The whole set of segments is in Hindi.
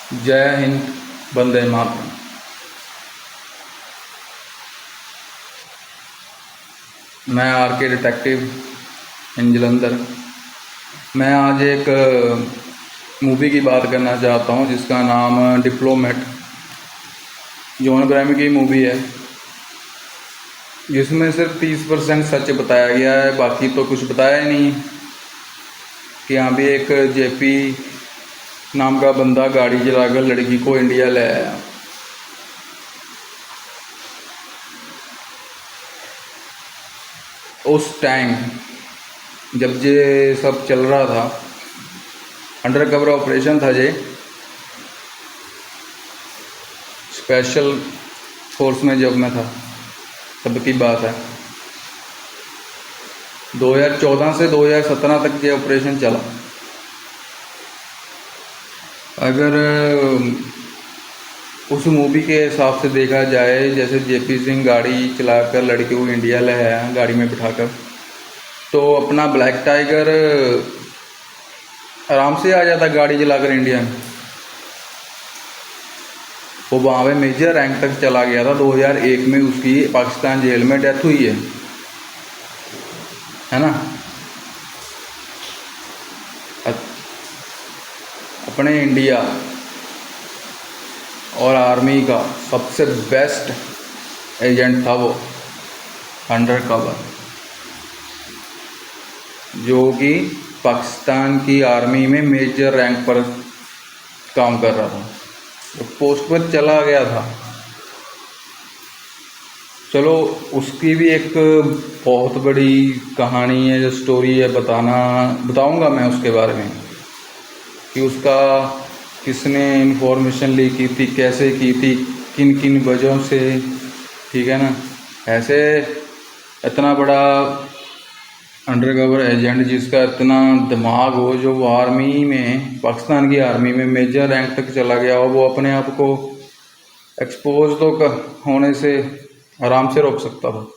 जय हिंद, वंदे मातरम। मैं आर के डिटेक्टिव इन जलंधर। मैं आज एक मूवी की बात करना चाहता हूँ जिसका नाम डिप्लोमेट, जॉन अब्राहम की मूवी है, जिसमें सिर्फ 30% सच बताया गया है, बाकी तो कुछ बताया ही नहीं। कि यहाँ भी एक जेपी नाम का बंदा गाड़ी चलाकर लड़की को इंडिया ले आया। उस टाइम जब ये सब चल रहा था, अंडर कवर ऑपरेशन था, ये स्पेशल फोर्स में जब मैं था तब की बात है। 2014 से 2017 तक ये ऑपरेशन चला। अगर उस मूवी के हिसाब से देखा जाए, जैसे जेपी सिंह गाड़ी चलाकर लड़की को इंडिया ले आया गाड़ी में बिठाकर, तो अपना ब्लैक टाइगर आराम से आ जाता गाड़ी चलाकर इंडिया में। वो वहाँ पे मेजर रैंक तक चला गया था। 2001 में उसकी पाकिस्तान जेल में डेथ हुई है ना। अपने इंडिया और आर्मी का सबसे बेस्ट एजेंट था वो, अंडर कवर, जो कि पाकिस्तान की आर्मी में मेजर रैंक पर काम कर रहा था, तो पोस्ट पर चला गया था। चलो, उसकी भी एक बहुत बड़ी कहानी है, जो स्टोरी है, बताऊंगा मैं उसके बारे में, कि उसका किसने इन्फॉर्मेशन ली की थी, कैसे की थी, किन किन वजहों से, ठीक है ना। ऐसे इतना बड़ा अंडरकवर एजेंट जिसका इतना दिमाग हो, जो वो आर्मी में, पाकिस्तान की आर्मी में मेजर रैंक तक चला गया हो, वो अपने आप को एक्सपोज तो होने से आराम से रोक सकता था।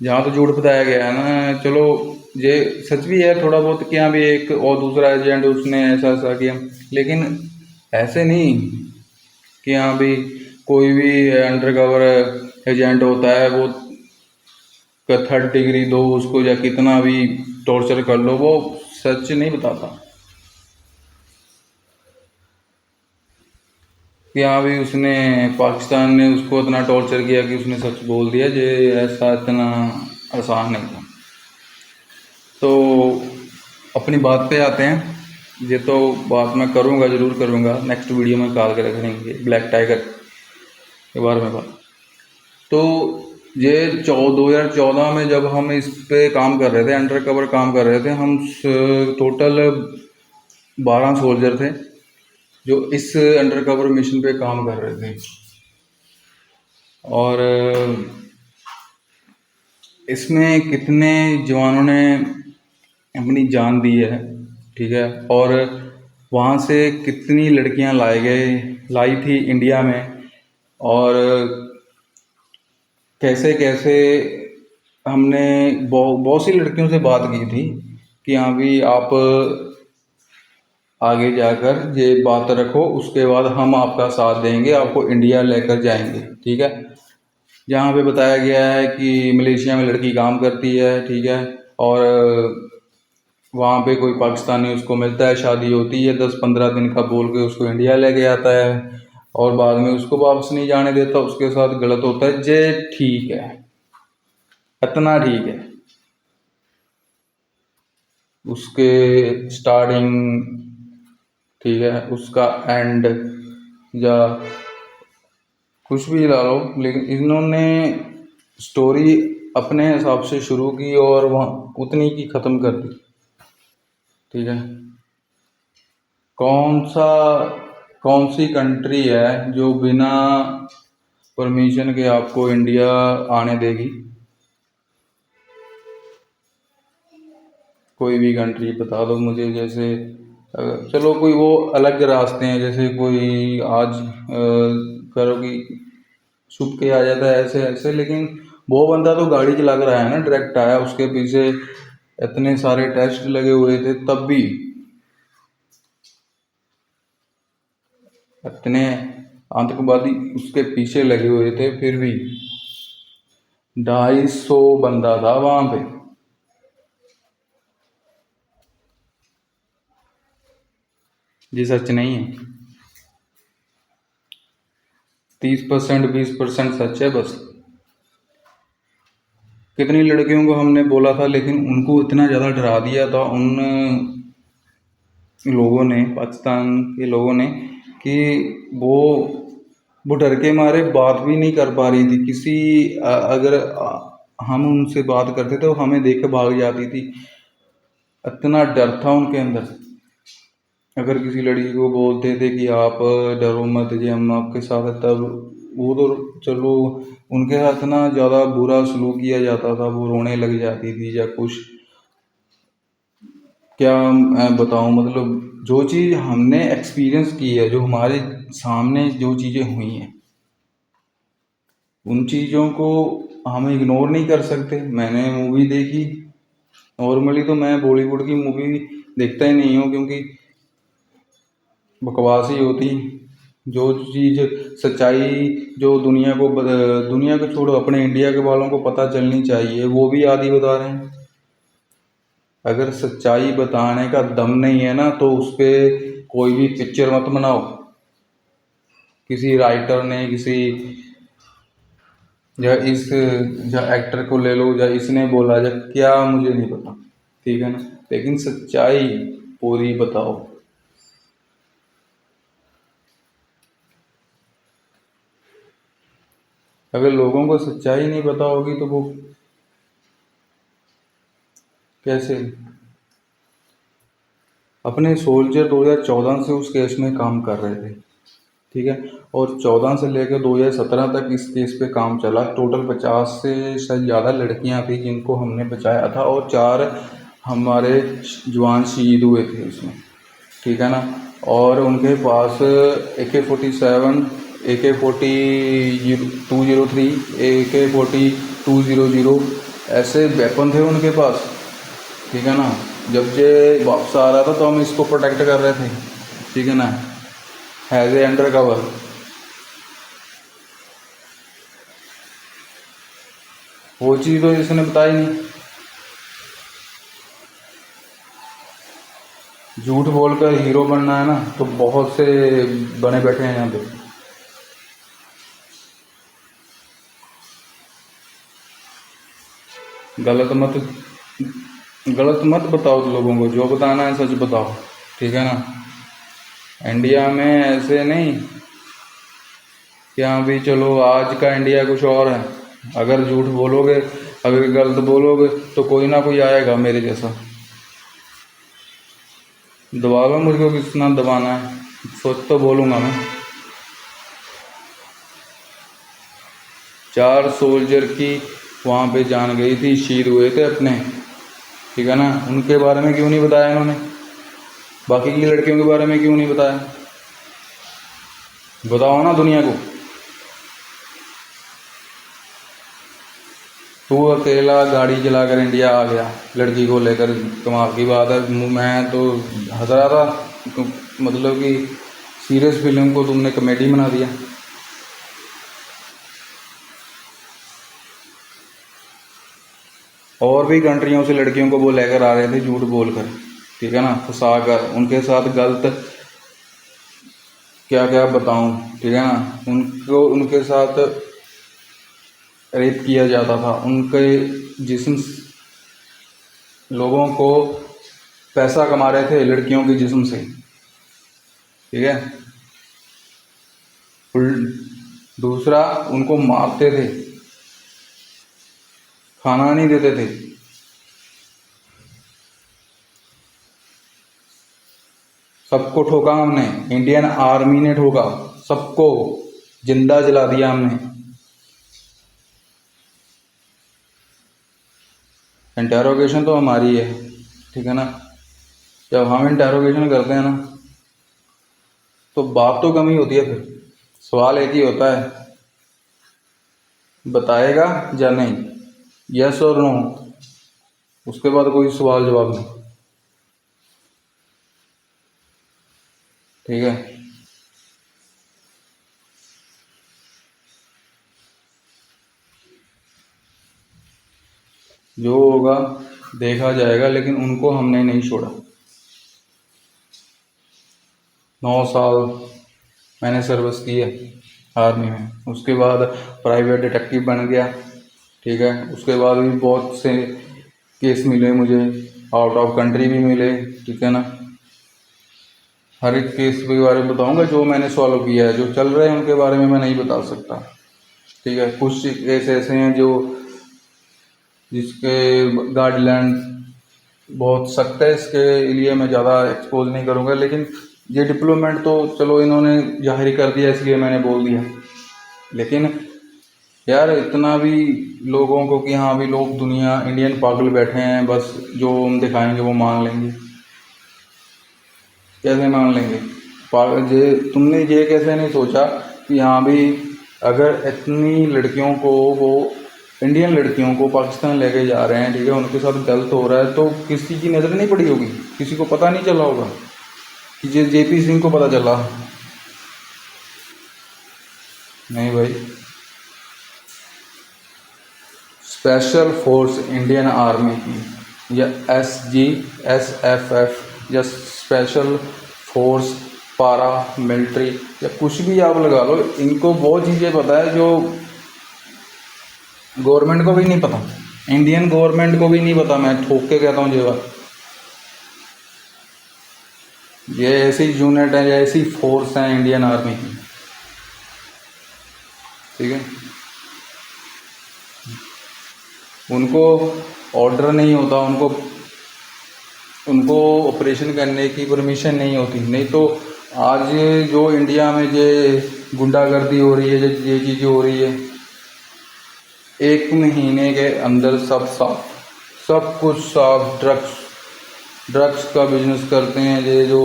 जहाँ तो झूठ बताया गया है ना। चलो, ये सच भी है थोड़ा बहुत कि हाँ भी एक और दूसरा एजेंट उसने ऐसा ऐसा किया, लेकिन ऐसे नहीं कि हाँ भी कोई भी अंडरकवर एजेंट होता है वो का 3rd डिग्री दो उसको, या कितना भी टॉर्चर कर लो, वो सच नहीं बताता। कि हाँ भी उसने, पाकिस्तान ने उसको इतना टॉर्चर किया कि उसने सच बोल दिया, ये ऐसा इतना आसान नहीं था। तो अपनी बात पे आते हैं। ये तो बात मैं करूँगा, ज़रूर करूँगा, नेक्स्ट वीडियो में निकाल के रखेंगे ब्लैक टाइगर के बारे में बात। तो ये 2014 में जब हम इस पे काम कर रहे थे, अंडर कवर काम कर रहे थे, हम टोटल 12 सोल्जर थे जो इस अंडर कवर मिशन पे काम कर रहे थे। और इसमें कितने जवानों ने अपनी जान दी है, ठीक है, और वहाँ से कितनी लड़कियाँ लाई थी इंडिया में, और कैसे कैसे हमने बहुत सी लड़कियों से बात की थी कि हाँ भी आप आगे जाकर ये बात रखो, उसके बाद हम आपका साथ देंगे, आपको इंडिया लेकर जाएंगे, ठीक है। जहाँ पे बताया गया है कि मलेशिया में लड़की काम करती है, ठीक है, और वहाँ पे कोई पाकिस्तानी उसको मिलता है, शादी होती है, 10-15 दिन का बोल के उसको इंडिया लेके आता है, और बाद में उसको वापस नहीं जाने देता, उसके साथ गलत होता है। जे ठीक है, इतना ठीक है। उसके स्टार्टिंग, ठीक है, उसका एंड, या कुछ भी ला लो, लेकिन इन्होंने स्टोरी अपने हिसाब से शुरू की और वहाँ उतनी की ख़त्म कर दी, ठीक है। कौन सा कौन सी कंट्री है जो बिना परमिशन के आपको इंडिया आने देगी? कोई भी कंट्री बता दो मुझे। जैसे चलो कोई वो अलग रास्ते हैं, जैसे कोई आज करो कि छुप के आ जाता है ऐसे ऐसे, लेकिन वो बंदा तो गाड़ी चला कर आया ना, डायरेक्ट आया, उसके पीछे इतने सारे टेस्ट लगे हुए थे, तब भी इतने आतंकवादी उसके पीछे लगे हुए थे, फिर भी 250 बंदा था वहां पे। जी सच नहीं है, 30% 20% सच है बस। कितनी लड़कियों को हमने बोला था, लेकिन उनको इतना ज़्यादा डरा दिया था उन लोगों ने, पाकिस्तान के लोगों ने, कि वो वो डर के मारे बात भी नहीं कर पा रही थी। अगर हम उनसे बात करते तो हमें देख के भाग जाती थी, इतना डर था उनके अंदर। अगर किसी लड़की को बोलते थे कि आप डरो मत जी, हम आपके साथ हैं, तब वो तो चलो, उनके साथ ना ज़्यादा बुरा सलूक किया जाता था, वो रोने लग जाती थी या कुछ। क्या मैं बताऊं, मतलब जो चीज़ हमने एक्सपीरियंस की है, जो हमारे सामने जो चीज़ें हुई हैं, उन चीज़ों को हम इग्नोर नहीं कर सकते। मैंने मूवी देखी, नॉर्मली तो मैं बॉलीवुड की मूवी देखता ही नहीं हूँ, क्योंकि बकवास ही होती। जो चीज़ सच्चाई जो दुनिया को छोड़ो, अपने इंडिया के वालों को पता चलनी चाहिए, वो भी आधी बता रहे हैं। अगर सच्चाई बताने का दम नहीं है ना, तो उस पे कोई भी पिक्चर मत बनाओ। किसी राइटर ने या एक्टर को ले लो, या इसने बोला, या क्या, मुझे नहीं पता, ठीक है ना, लेकिन सच्चाई पूरी बताओ। अगर लोगों को सच्चाई नहीं पता होगी तो वो कैसे। अपने सोल्जर 2014 से उस केस में काम कर रहे थे, ठीक है, और 14 से लेकर 2017 तक इस केस पे काम चला। टोटल 50 से शायद ज़्यादा लड़कियां थी जिनको हमने बचाया था, और 4 हमारे जवान शहीद हुए थे इसमें, ठीक है ना। और उनके पास AK-47, AK-40-203, AK-40-200 ऐसे वेपन थे उनके पास, ठीक है ना। जब ये वापस आ रहा था तो हम इसको प्रोटेक्ट कर रहे थे, ठीक है ना, एज ए अंडर कवर। वो चीज़ तो इसने बताई नहीं। झूठ बोलकर हीरो बनना है ना, तो बहुत से बने बैठे हैं यहाँ पे। गलत मत गलत मत बताओ लोगों को, जो बताना है सच बताओ, ठीक है ना। इंडिया में ऐसे नहीं कि हाँ भी चलो, आज का इंडिया कुछ और है। अगर झूठ बोलोगे, अगर गलत बोलोगे, तो कोई ना कोई आएगा मेरे जैसा। दबा लो मुझको, कितना दबाना है, सोच तो बोलूँगा मैं। 4 सोल्जर की वहाँ पे जान गई थी, शहीद हुए थे अपने, ठीक है ना। उनके बारे में क्यों नहीं बताया इन्होंने, बाकी की लड़कियों के बारे में क्यों नहीं बताया, बताओ ना दुनिया को। तू अकेला गाड़ी चलाकर इंडिया आ गया लड़की को लेकर, कमाल की बात है। मैं तो हंस रहा था, मतलब कि सीरियस फिल्म को तुमने कॉमेडी बना दिया। और भी कंट्रियों से लड़कियों को वो लेकर आ रहे थे झूठ बोलकर, ठीक है ना, फंसा कर। उनके साथ गलत क्या क्या बताऊं, ठीक है ना, उनके साथ रेप किया जाता था। उनके जिस्म, लोगों को पैसा कमा रहे थे लड़कियों के जिस्म से, ठीक है। दूसरा, उनको मारते थे, खाना नहीं देते थे। सबको ठोका हमने, इंडियन आर्मी ने ठोका, सबको जिंदा जला दिया हमने। इंटेरोगेशन तो हमारी है, ठीक है ना। जब हम इंटेरोगेशन करते हैं ना, तो बात तो कम ही होती है, फिर सवाल एक ही होता है, बताएगा या नहीं, यस और नो। उसके बाद कोई सवाल जवाब नहीं, ठीक है। जो होगा देखा जाएगा, लेकिन उनको हमने नहीं छोड़ा। 9 साल मैंने सर्विस की है आर्मी में, उसके बाद प्राइवेट डिटेक्टिव बन गया, ठीक है। उसके बाद भी बहुत से केस मिले मुझे, आउट ऑफ कंट्री भी मिले, ठीक है ना। हर एक केस के बारे में बताऊंगा जो मैंने सॉल्व किया है। जो चल रहे हैं उनके बारे में मैं नहीं बता सकता, ठीक है। कुछ केस ऐसे हैं जो जिसके गाइडलाइन बहुत सख्त है, इसके लिए मैं ज़्यादा एक्सपोज नहीं करूँगा। लेकिन ये डिप्लोमेट तो चलो इन्होंने जाहिर कर दिया इसलिए मैंने बोल दिया। लेकिन यार इतना भी लोगों को कि हाँ भी लोग दुनिया इंडियन पागल बैठे हैं, बस जो हम दिखाएंगे वो मान लेंगे। कैसे मान लेंगे? पागल ये तुमने ये कैसे नहीं सोचा कि हाँ भी अगर इतनी लड़कियों को वो इंडियन लड़कियों को पाकिस्तान लेके जा रहे हैं, ठीक है, उनके साथ गलत हो रहा है, तो किसी की नज़र नहीं पड़ी होगी, किसी को पता नहीं चला होगा कि जेपी सिंह को पता चला? नहीं भाई। स्पेशल फोर्स इंडियन आर्मी की या SGSFF या स्पेशल फोर्स पारा मिलिट्री या कुछ भी आप लगा लो, इनको वो चीज़ें पता है जो गवर्नमेंट को भी नहीं पता, इंडियन गवर्नमेंट को भी नहीं पता। मैं ठोक के कहता हूँ ये बात। ये ऐसी यूनिट है, ये ऐसी फोर्स है इंडियन आर्मी की, ठीक है। उनको ऑर्डर नहीं होता, उनको ऑपरेशन करने की परमिशन नहीं होती। नहीं तो आज जो इंडिया में ये गुंडागर्दी हो रही है, ये चीज़ें हो रही है, 1 महीने के अंदर सब कुछ साफ। ड्रग्स का बिजनेस करते हैं ये जो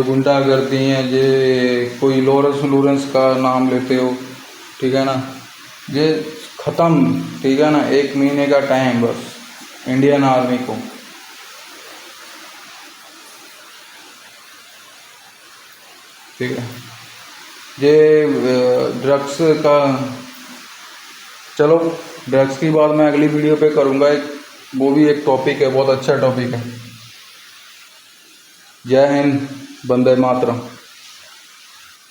गुंडागर्दी हैं, ये कोई लॉरेंस का नाम लेते हो, ठीक है ना, ये ख़त्म, ठीक है ना। 1 महीने का टाइम बस इंडियन आर्मी को, ठीक है। ये ड्रग्स का, चलो ड्रग्स की बात मैं अगली वीडियो पे करूँगा, वो भी एक टॉपिक है, बहुत अच्छा टॉपिक है। जय हिंद, वंदे मातरम।